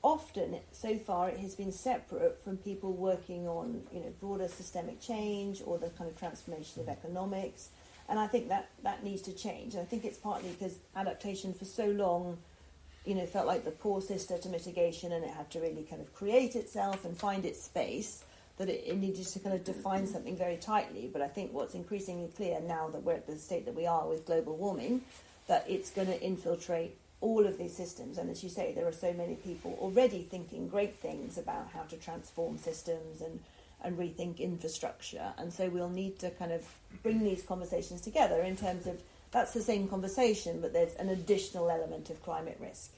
often so far it has been separate from people working on broader systemic change or the kind of transformation of economics, and I think that needs to change. I think it's partly because adaptation for so long felt like the poor sister to mitigation, and it had to really kind of create itself and find its space, that it needed to kind of define something very tightly. But I think what's increasingly clear now that we're at the state that we are with global warming, that it's going to infiltrate all of these systems. And as you say, there are so many people already thinking great things about how to transform systems and rethink infrastructure. And so we'll need to kind of bring these conversations together in terms of that's the same conversation, but there's an additional element of climate risk.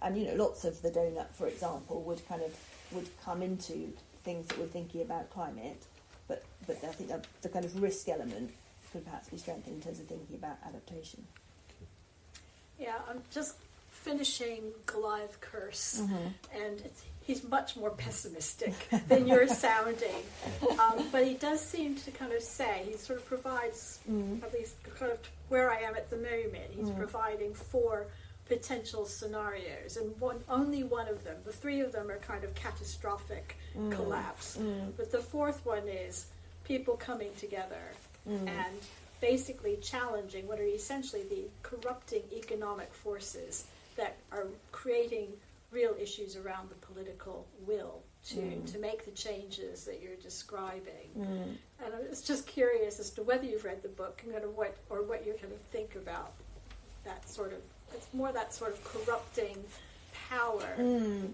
And, lots of the donut, for example, would come into things that we're thinking about climate, but I think that the kind of risk element could perhaps be strengthened in terms of thinking about adaptation. Yeah, I'm just finishing Goliath Curse, and he's much more pessimistic than you're sounding. But he does seem to kind of say, he sort of provides, at least kind of where I am at the moment, he's providing 4 potential scenarios, and only one of them, the 3 of them are kind of catastrophic collapse. But the 4th one is people coming together and basically challenging what are essentially the corrupting economic forces that are creating real issues around the political will to make the changes that you're describing. And I was just curious as to whether you've read the book and kind of what you kind of think about that sort of, it's more that sort of corrupting power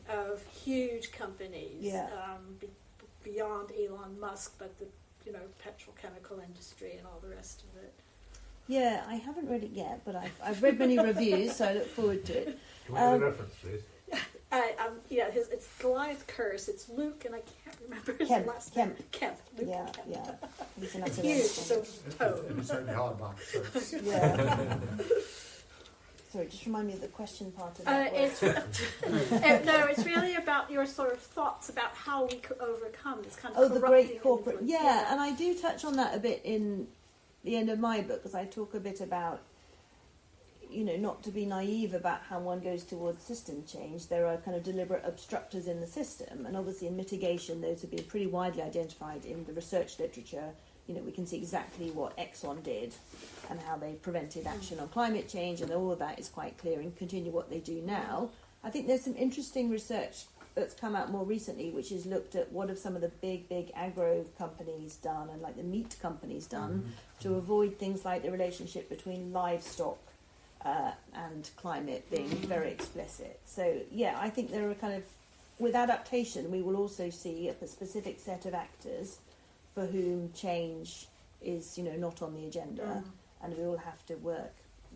of huge companies beyond Elon Musk, but the petrochemical industry and all the rest of it. Yeah, I haven't read it yet, but I've read many reviews, so I look forward to it. Can we have a reference, please? It's Goliath Curse. It's Luke, and I can't remember his last name. Kemp. Luke Kemp. Yeah. It's huge. So, and it's only hardback. So Yeah. Sorry, just remind me of the question part of that. It's really about your sort of thoughts about how we could overcome this kind of the great corrupting corporate. influence. Yeah, and I do touch on that a bit in the end of my book, because I talk a bit about, not to be naive about how one goes towards system change. There are kind of deliberate obstructors in the system, and obviously in mitigation, those have been pretty widely identified in the research literature. We can see exactly what Exxon did and how they prevented action on climate change, and all of that is quite clear, and continue what they do now. I think there's some interesting research that's come out more recently, which has looked at what have some of the big agro companies done, and like the meat companies done, to avoid things like the relationship between livestock and climate being very explicit. So yeah, I think there are kind of, with adaptation, we will also see a specific set of actors for whom change is, not on the agenda, and we will have to work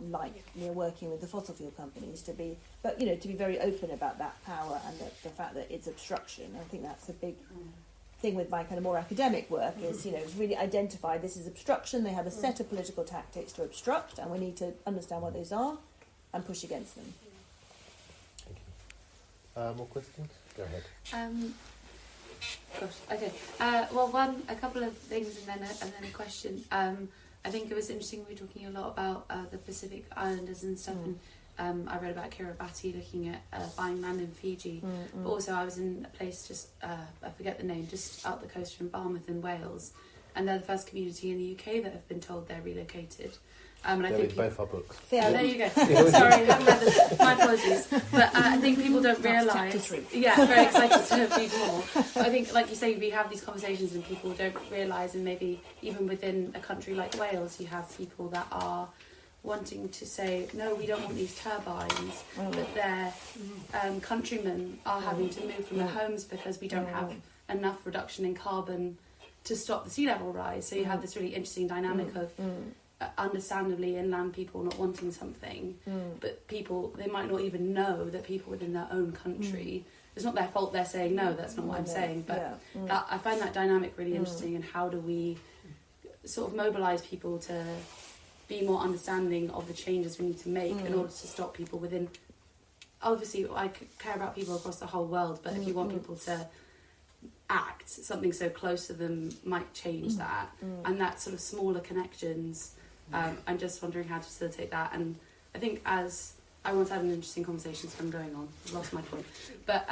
like we're working with the fossil fuel companies to be very open about that power and the fact that it's obstruction. I think that's a big thing with my kind of more academic work is, it's really identified this is obstruction. They have a set of political tactics to obstruct, and we need to understand what those are and push against them. Thank you. More questions? Go ahead. Okay. A couple of things and then a question. I think it was interesting we were talking a lot about the Pacific Islanders and stuff, and I read about Kiribati looking at buying land in Fiji, but also I was in a place just, I forget the name, just out the coast from Barmouth in Wales, and they're the first community in the UK that have been told they're relocated. And I think both our books. Yeah, there you go. Sorry, I haven't read them. My apologies. But I think people don't realise. Yeah, very excited to read more. I think, like you say, we have these conversations and people don't realise, and maybe even within a country like Wales, you have people that are wanting to say, no, we don't want these turbines, but their countrymen are having to move from their homes because we don't have enough reduction in carbon to stop the sea level rise. So you have this really interesting dynamic of understandably inland people not wanting something, but people, they might not even know that people within their own country, it's not their fault they're saying no, that's not what I'm saying, but that, I find that dynamic really interesting. And how do we sort of mobilise people to be more understanding of the changes we need to make in order to stop people within, obviously I care about people across the whole world, but if you want people to act, something so close to them might change that, and that sort of smaller connections, I'm just wondering how to facilitate that. And I think as I once had an interesting conversation, so I'm going on, I've lost my point, but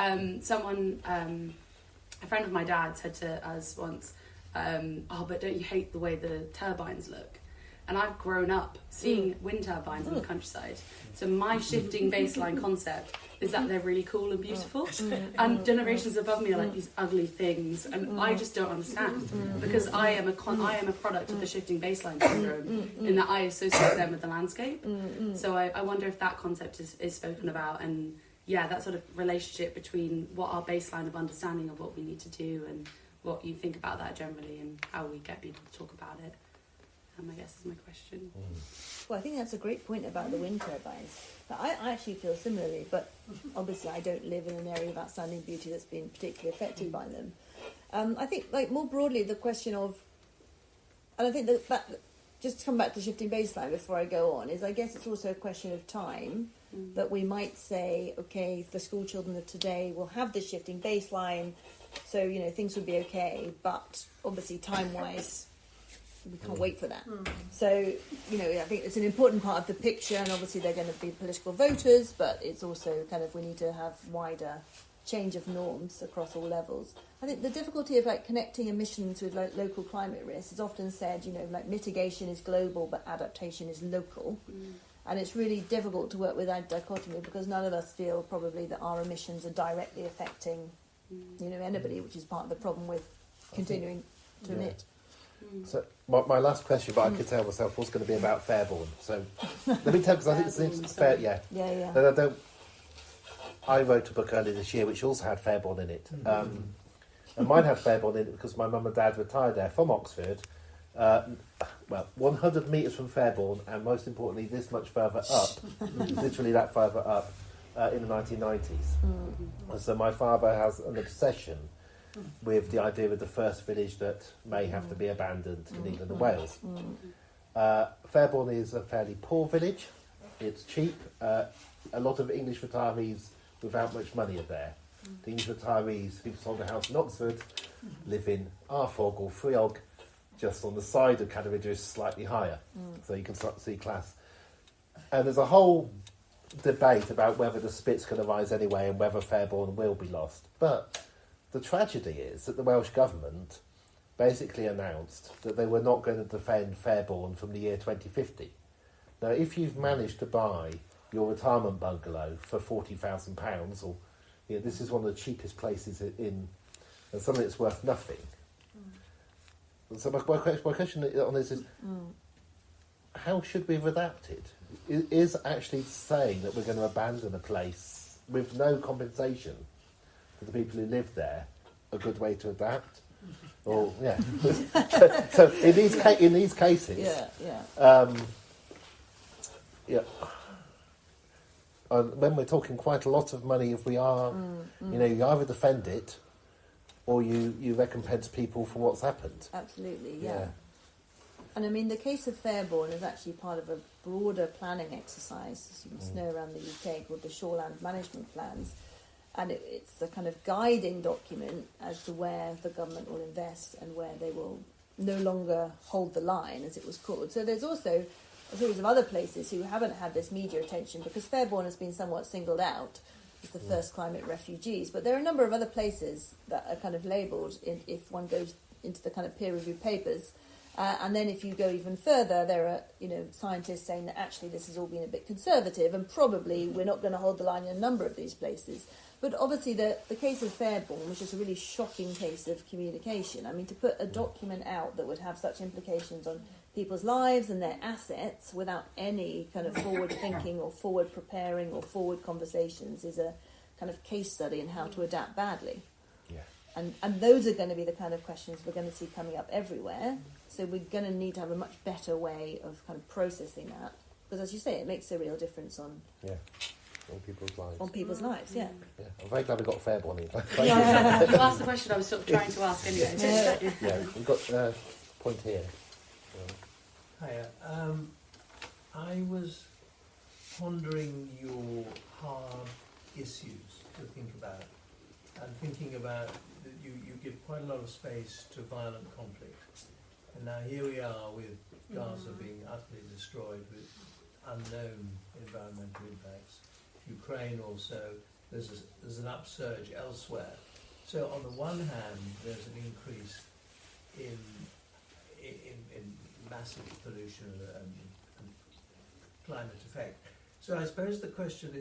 someone, a friend of my dad said to us once, oh, but don't you hate the way the turbines look? And I've grown up seeing wind turbines in the countryside, so my shifting baseline concept is that they're really cool and beautiful, and generations above me are like these ugly things, and I just don't understand, because I am a product of the shifting baseline syndrome, in that I associate them with the landscape. So I wonder if that concept is spoken about, and that sort of relationship between what our baseline of understanding of what we need to do and what you think about that generally, and how we get people to talk about it. I guess is my question. Well, I think that's a great point about the wind turbines. I actually feel similarly, but obviously I don't live in an area of outstanding beauty that's been particularly affected by them. I think, like, more broadly, the question of, and I think that just to come back to shifting baseline before I go on, is I guess it's also a question of time, that we might say, okay, the school children of today will have this shifting baseline, so, things would be okay, but obviously time-wise, we can't wait for that. So, I think it's an important part of the picture, and obviously they're going to be political voters, but it's also kind of, we need to have wider change of norms across all levels. I think the difficulty of connecting emissions with local climate risk is often said, mitigation is global, but adaptation is local. And it's really difficult to work with that dichotomy, because none of us feel probably that our emissions are directly affecting, anybody, which is part of the problem with continuing to emit. So my last question, but I could tell myself, was going to be about Fairborn. So let me tell, because I think it's fair. Yeah. I wrote a book earlier this year which also had Fairborn in it, and mine had Fairborn in it because my mum and dad retired there from Oxford. 100 metres from Fairborn, and most importantly, this much further up, literally that further up, in the 1990s. And so my father has an obsession with the idea of the first village that may have to be abandoned in England and Wales. Fairborn is a fairly poor village, It's cheap. A lot of English retirees without much money are there. The English retirees who've sold a house in Oxford live in Arfog or Freog, just on the side of Cateridge, slightly higher. So you can start to see class. And there's a whole debate about whether the Spit's going to rise anyway and whether Fairborn will be lost. But the tragedy is that the Welsh Government basically announced that they were not going to defend Fairborn from the year 2050. Now, if you've managed to buy your retirement bungalow for £40,000, or this is one of the cheapest places in, and suddenly it's worth nothing. So my question on this is, how should we have adapted? Is actually saying that we're going to abandon a place with no compensation for the people who live there a good way to adapt? Or so in these cases, when we're talking quite a lot of money, if we are, you either defend it or you recompense people for what's happened. Absolutely, yeah. And I mean, the case of Fairborn is actually part of a broader planning exercise, as you must know, around the UK, called the Shoreland Management Plans. And it's a kind of guiding document as to where the government will invest and where they will no longer hold the line, as it was called. So there's also a series of other places who haven't had this media attention because Fairborn has been somewhat singled out as the first climate refugees. But there are a number of other places that are kind of labelled if one goes into the kind of peer-reviewed papers. And then if you go even further, there are scientists saying that actually this has all been a bit conservative and probably we're not going to hold the line in a number of these places. But obviously the case of Fairborn was just a really shocking case of communication. I mean, to put a document out that would have such implications on people's lives and their assets without any kind of forward thinking or forward preparing or forward conversations is a kind of case study in how to adapt badly. And those are going to be the kind of questions we're going to see coming up everywhere. So we're going to need to have a much better way of kind of processing that. Because as you say, it makes a real difference on people's lives. On people's lives, yeah. I'm very glad we got Fairborn in. You asked the question I was sort of trying to ask anyway. So we've got a point here. Hiya. I was pondering your hard issues to think about. And thinking about that you give quite a lot of space to violent conflict. And now here we are with Gaza being utterly destroyed with unknown environmental impacts. Ukraine also, there's an upsurge elsewhere. So on the one hand, there's an increase in massive pollution and climate effect. So I suppose the question,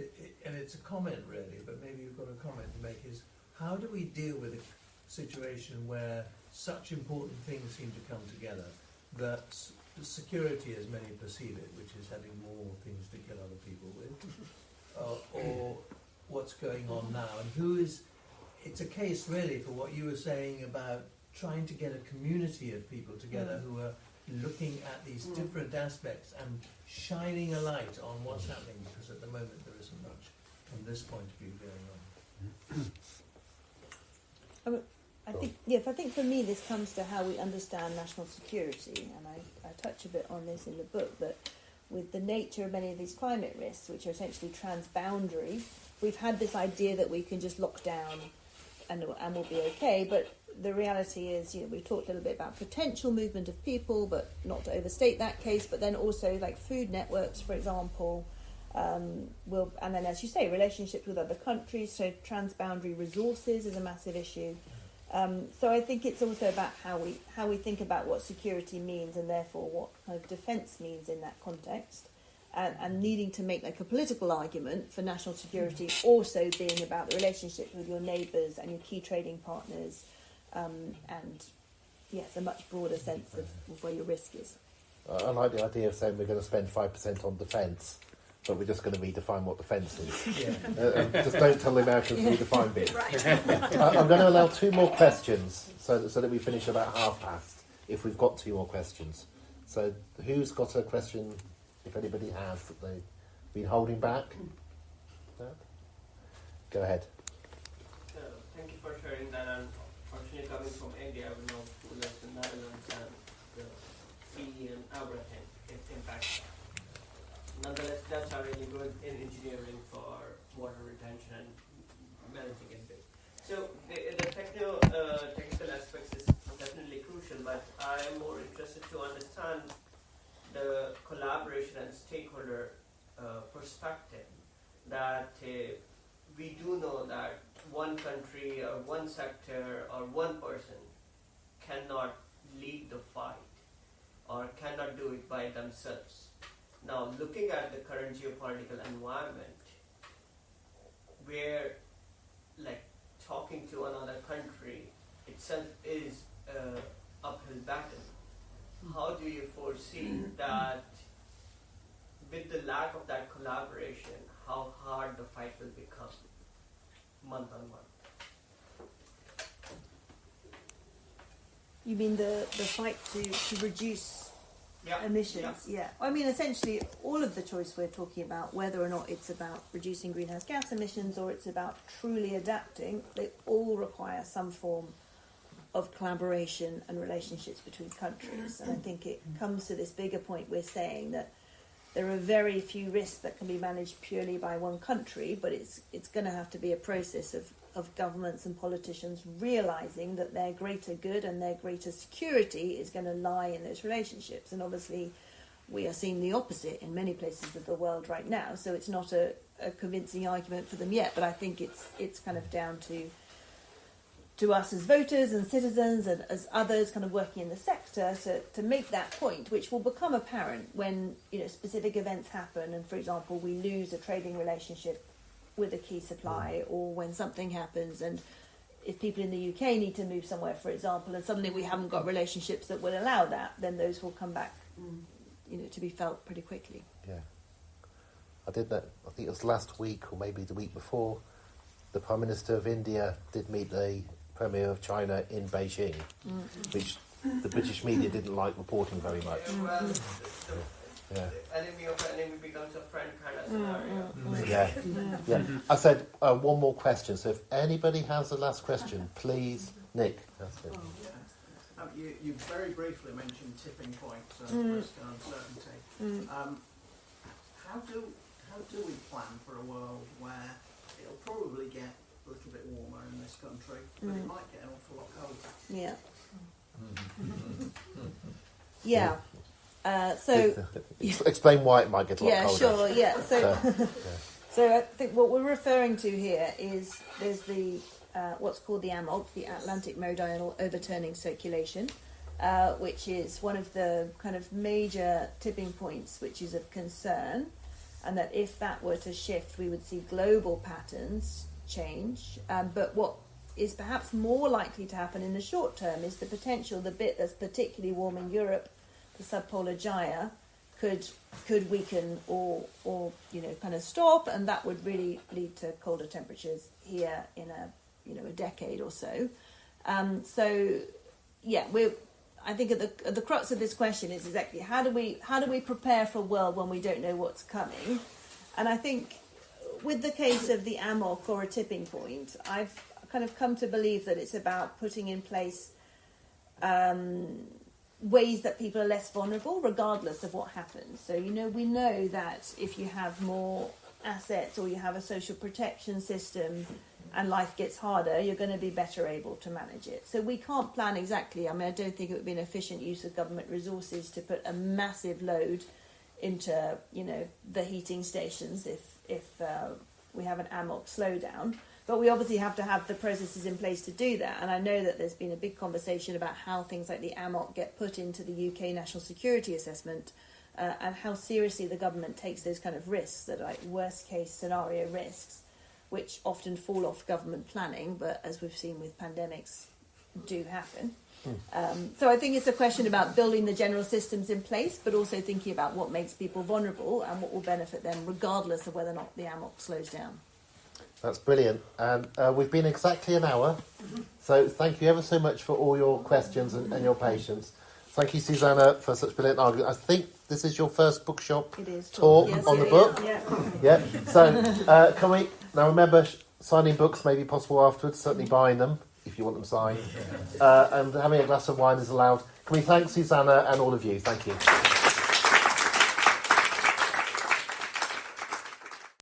and it's a comment really, but maybe you've got a comment to make, is how do we deal with a situation where such important things seem to come together, that security as many perceive it, which is having more things to kill other people with, or what's going on now, and it's a case really for what you were saying about trying to get a community of people together who are looking at these different aspects and shining a light on what's happening, because at the moment there isn't much from this point of view going on. I think for me this comes to how we understand national security, and I touch a bit on this in the book, that with the nature of many of these climate risks, which are essentially transboundary, we've had this idea that we can just lock down and we'll be okay, but the reality is, we talked a little bit about potential movement of people, but not to overstate that case, but then also like food networks, for example, and then as you say, relationships with other countries, so transboundary resources is a massive issue. So I think it's also about how we think about what security means, and therefore what kind of defence means in that context, and needing to make like a political argument for national security also being about the relationship with your neighbours and your key trading partners, and yes, a much broader sense of where your risk is. I like the idea of saying we're going to spend 5% on defence, but we're just going to redefine what defence is. Just don't tell the Americans to redefine bit. I'm going to allow 2 more questions so that we finish about past, if we've got 2 more questions. So who's got a question, if anybody has, that they've been holding back? Go ahead. Thank you for sharing that. Unfortunately, coming from India, I would know who lives in the Netherlands and the sea and Abraham impact. Nonetheless, that's are really good in engineering for water retention and managing it. So the technical aspects is definitely crucial, but I am more interested to understand the collaboration and stakeholder perspective. That we do know that one country or one sector or one person cannot lead the fight or cannot do it by themselves. Now, looking at the current geopolitical environment, where like talking to another country itself is an uphill battle, how do you foresee that with the lack of that collaboration, how hard the fight will become month on month? You mean the fight to reduce emissions? Yeah. I mean, essentially, all of the choice we're talking about, whether or not it's about reducing greenhouse gas emissions or it's about truly adapting, they all require some form of collaboration and relationships between countries. And I think it comes to this bigger point we're saying that there are very few risks that can be managed purely by one country, but it's going to have to be a process of governments and politicians realising that their greater good and their greater security is going to lie in those relationships. And obviously we are seeing the opposite in many places of the world right now, so it's not a convincing argument for them yet, but I think it's kind of down to us as voters and citizens and as others kind of working in the sector to make that point, which will become apparent when specific events happen and, for example, we lose a trading relationship with a key supply, or when something happens and if people in the UK need to move somewhere, for example, and suddenly we haven't got relationships that will allow that, then those will come back to be felt pretty quickly. Yeah. I did that, I think it was last week or maybe the week before, the Prime Minister of India did meet the Premier of China in Beijing, which the British media didn't like reporting very much. Well, the enemy of enemy becomes a friend kind of scenario. Yeah. I said one more question, so if anybody has a last question, please, Nick. That's it. You very briefly mentioned tipping points and risk and uncertainty. How do we plan for a world where it'll probably get a little bit warmer in this country, but it might get an awful lot colder? Yeah. Yeah. So explain why it might get a lot colder. Yeah, sure. Yeah. So I think what we're referring to here is there's the what's called the AMOC, the Atlantic Meridional Overturning Circulation, which is one of the kind of major tipping points which is of concern, and that if that were to shift, we would see global patterns change. But what is perhaps more likely to happen in the short term is the potential, the bit that's particularly warm in Europe, the subpolar gyre, could weaken or kind of stop, and that would really lead to colder temperatures here in a decade or so. I think at the crux of this question is exactly how do we prepare for a world when we don't know what's coming? And I think with the case of the AMOC or a tipping point, I've kind of come to believe that it's about putting in place ways that people are less vulnerable regardless of what happens. So, we know that if you have more assets or you have a social protection system and life gets harder, you're going to be better able to manage it. So we can't plan exactly. I mean, I don't think it would be an efficient use of government resources to put a massive load into, the heating stations if we have an AMOC slowdown. But we obviously have to have the processes in place to do that. And I know that there's been a big conversation about how things like the AMOC get put into the UK National Security Assessment and how seriously the government takes those kind of risks that are like worst case scenario risks, which often fall off government planning, but as we've seen with pandemics, do happen. So I think it's a question about building the general systems in place, but also thinking about what makes people vulnerable and what will benefit them regardless of whether or not the AMOC slows down. That's brilliant. And we've been exactly an hour. So thank you ever so much for all your questions and your patience. Thank you, Susannah, for such brilliant argument. I think this is your first bookshop talk on the book. Yeah. So can we... Now remember, signing books may be possible afterwards, certainly buying them if you want them signed. And having a glass of wine is allowed. Can we thank Susannah and all of you? Thank you.